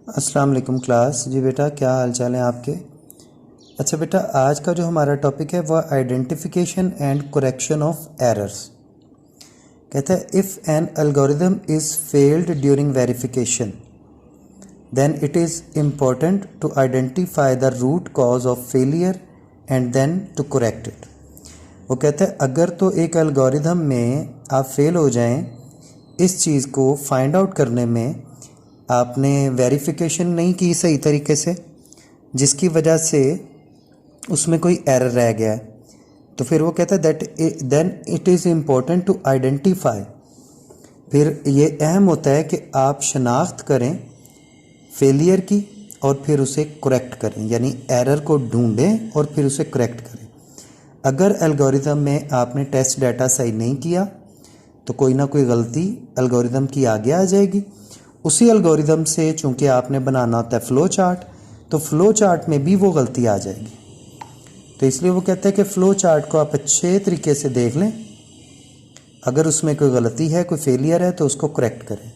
अस्सलाम वालेकुम क्लास। जी बेटा, क्या हाल चाल है आपके? अच्छा बेटा, आज का जो हमारा टॉपिक है वह identification and correction of errors. कहता है if an algorithm is failed during verification then it is important to identify the root cause of failure and then to correct it. वो कहता है अगर तो एक एल्गोरिदम में आप फेल हो जाएं, इस चीज़ को फाइंड आउट करने में आपने वेरिफिकेशन नहीं की सही तरीके से, जिसकी वजह से उसमें कोई एरर रह गया है, तो फिर वो कहता है that then it is important to identify. फिर ये अहम होता है कि आप शनाख्त करें फेलियर की और फिर उसे करेक्ट करें, यानी एरर को ढूंढें और फिर उसे करेक्ट करें। अगर एल्गोरिदम में आपने टेस्ट डाटा सही नहीं किया तो कोई ना कोई गलती एल्गोरिदम की आगे आ जाएगी। उसी एल्गोरिदम से चूंकि आपने बनाना होता है फ़्लो चार्ट, तो फ़्लो चार्ट में भी वो गलती आ जाएगी। तो इसलिए वो कहते हैं कि फ़्लो चार्ट को आप अच्छे तरीके से देख लें, अगर उसमें कोई गलती है, कोई फेलियर है, तो उसको करेक्ट करें।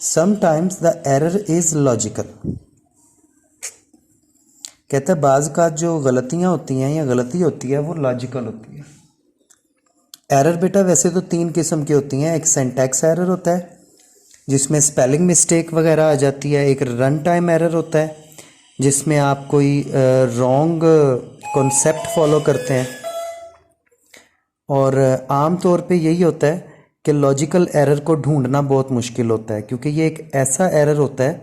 Sometimes the error is logical. कहते हैं बाज़ का जो गलतियाँ होती हैं या गलती होती है वो लॉजिकल होती है। एरर बेटा वैसे तो 3 किस्म की होती हैं। एक सिंटैक्स एरर होता है जिसमें स्पेलिंग मिस्टेक वगैरह आ जाती है। एक रन टाइम एरर होता है जिसमें आप कोई रॉन्ग कॉन्सेप्ट फॉलो करते हैं। और आम तौर पे यही होता है कि लॉजिकल एरर को ढूंढना बहुत मुश्किल होता है, क्योंकि ये एक ऐसा एरर होता है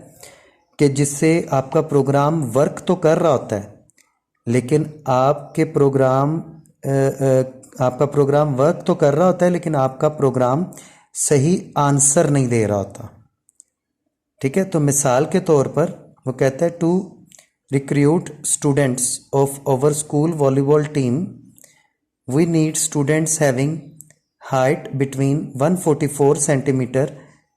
कि जिससे आपका प्रोग्राम वर्क तो कर रहा होता है, लेकिन आपका प्रोग्राम वर्क तो कर रहा होता है लेकिन आपका प्रोग्राम सही आंसर नहीं दे रहा होता। ठीक है, तो मिसाल के तौर पर वो कहता है to recruit students of our school volleyball team we need students having height between 144 centimetre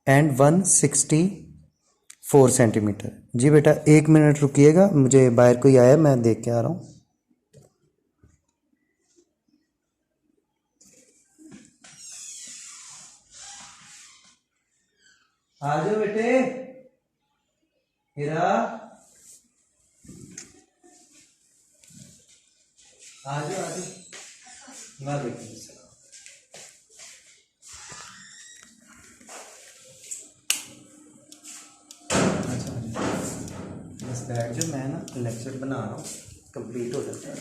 and 164 centimetre. जी बेटा 1 मिनट रुकिएगा, मुझे बाहर कोई आया, मैं देख के आ रहा हूँ। आ जाओ बेटे, हीरा आ जाओ। वालेकुम सलाम। अच्छा बस बैठ जाओ, मैं ना लेक्चर बना रहा हूँ, कंप्लीट हो जाता है।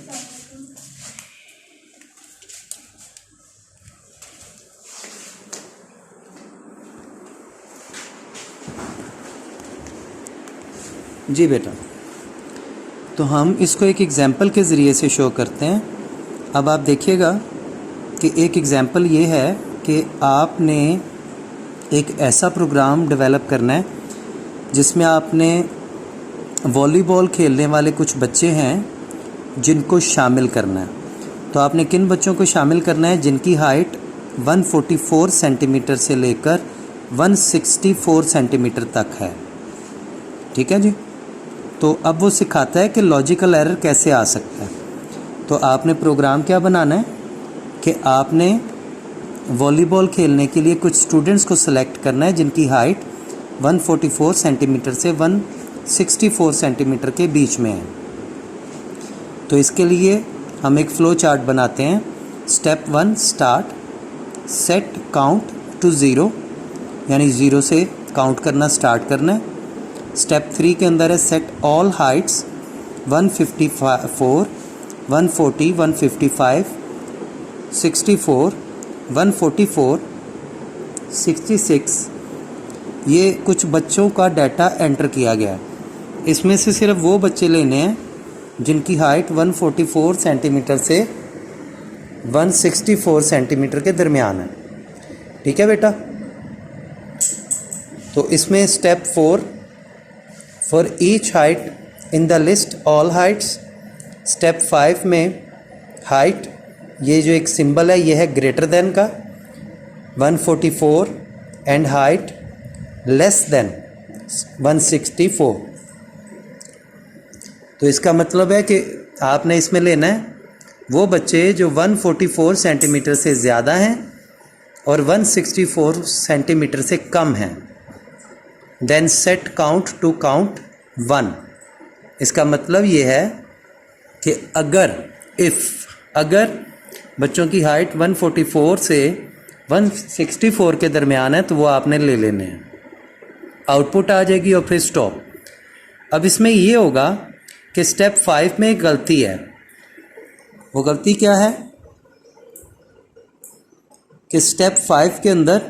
जी बेटा, तो हम इसको एक एग्जाम्पल के ज़रिए से शो करते हैं। अब आप देखिएगा कि एक एग्जाम्पल ये है कि आपने एक ऐसा प्रोग्राम डेवलप करना है जिसमें आपने वॉलीबॉल खेलने वाले कुछ बच्चे हैं जिनको शामिल करना है। तो आपने किन बच्चों को शामिल करना है? जिनकी हाइट 144 सेंटीमीटर से लेकर 164 सेंटीमीटर तक है। ठीक है जी। तो अब वो सिखाता है कि लॉजिकल एरर कैसे आ सकता है। तो आपने प्रोग्राम क्या बनाना है कि आपने वॉलीबॉल खेलने के लिए कुछ स्टूडेंट्स को सिलेक्ट करना है जिनकी हाइट 144 सेंटीमीटर से 164 सेंटीमीटर के बीच में है। तो इसके लिए हम एक फ़्लो चार्ट बनाते हैं। Step 1 start, set count to 0, यानी 0 से काउंट करना स्टार्ट करना है। स्टेप 3 के अंदर है सेट ऑल हाइट्स 154, 140, 155, 64, 144, 66। ये कुछ बच्चों का डाटा एंटर किया गया है। इसमें से सिर्फ वो बच्चे लेने हैं जिनकी हाइट 144 सेंटीमीटर से 164 सेंटीमीटर के दरमियान है। ठीक है बेटा। तो इसमें step 4 for each height in the list all Heights. Step 5 में हाइट, ये जो एक सिंबल है ये है ग्रेटर देन का 144 एंड हाइट लेस देन 164। तो इसका मतलब है कि आपने इसमें लेना है वो बच्चे जो 144 सेंटीमीटर से ज़्यादा हैं और 164 सेंटीमीटर से कम हैं। Then set count to count 1। इसका मतलब ये है कि अगर बच्चों की हाइट 144 से 164 के दरमियान है तो वो आपने ले लेने हैं, आउटपुट आ जाएगी और फिर स्टॉप। अब इसमें ये होगा कि स्टेप 5 में एक गलती है। वो गलती क्या है कि स्टेप 5 के अंदर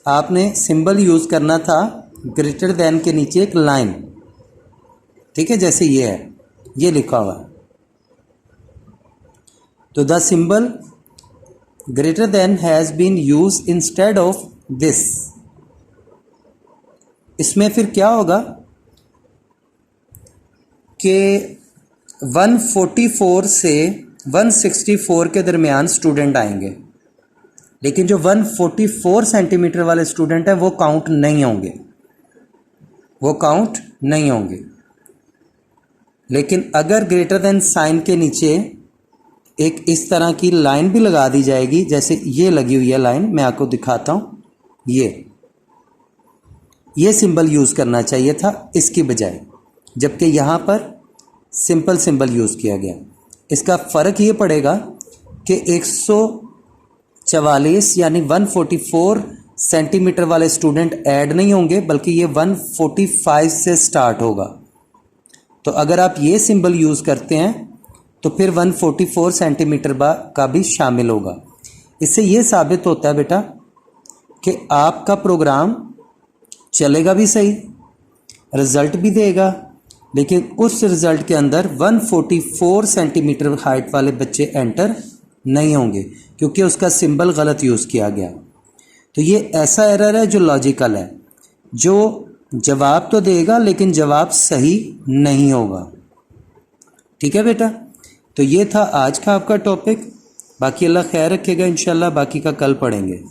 आपने सिंबल यूज़ करना था ग्रेटर देन के नीचे एक लाइन, ठीक है, जैसे ये है, ये लिखा हुआ है। तो the symbol greater than has been use instead of this. इसमें फिर क्या होगा कि 144 से 164 के दरमियान स्टूडेंट आएंगे, लेकिन जो 144 सेंटीमीटर वाले स्टूडेंट हैं वो काउंट नहीं होंगे, लेकिन अगर ग्रेटर देन साइन के नीचे एक इस तरह की लाइन भी लगा दी जाएगी, जैसे ये लगी हुई है लाइन, मैं आपको दिखाता हूँ, ये सिंबल यूज़ करना चाहिए था इसकी बजाय, जबकि यहाँ पर सिंपल सिंबल यूज़ किया गया। इसका फ़र्क ये पड़ेगा कि 144 यानी 144 सेंटीमीटर वाले स्टूडेंट ऐड नहीं होंगे, बल्कि ये 145 से स्टार्ट होगा। तो अगर आप ये सिंबल यूज़ करते हैं तो फिर 144 सेंटीमीटर का भी शामिल होगा। इससे ये साबित होता है बेटा कि आपका प्रोग्राम चलेगा भी सही, रिज़ल्ट भी देगा, लेकिन उस रिज़ल्ट के अंदर 144 सेंटीमीटर हाइट वाले बच्चे एंटर नहीं होंगे क्योंकि उसका सिंबल गलत यूज़ किया गया। तो ये ऐसा एरर है जो लॉजिकल है, जो जवाब तो देगा लेकिन जवाब सही नहीं होगा। ठीक है बेटा, तो ये था आज का आपका टॉपिक। बाकी अल्लाह खैर रखेगा, इंशाल्लाह बाकी का कल पढ़ेंगे।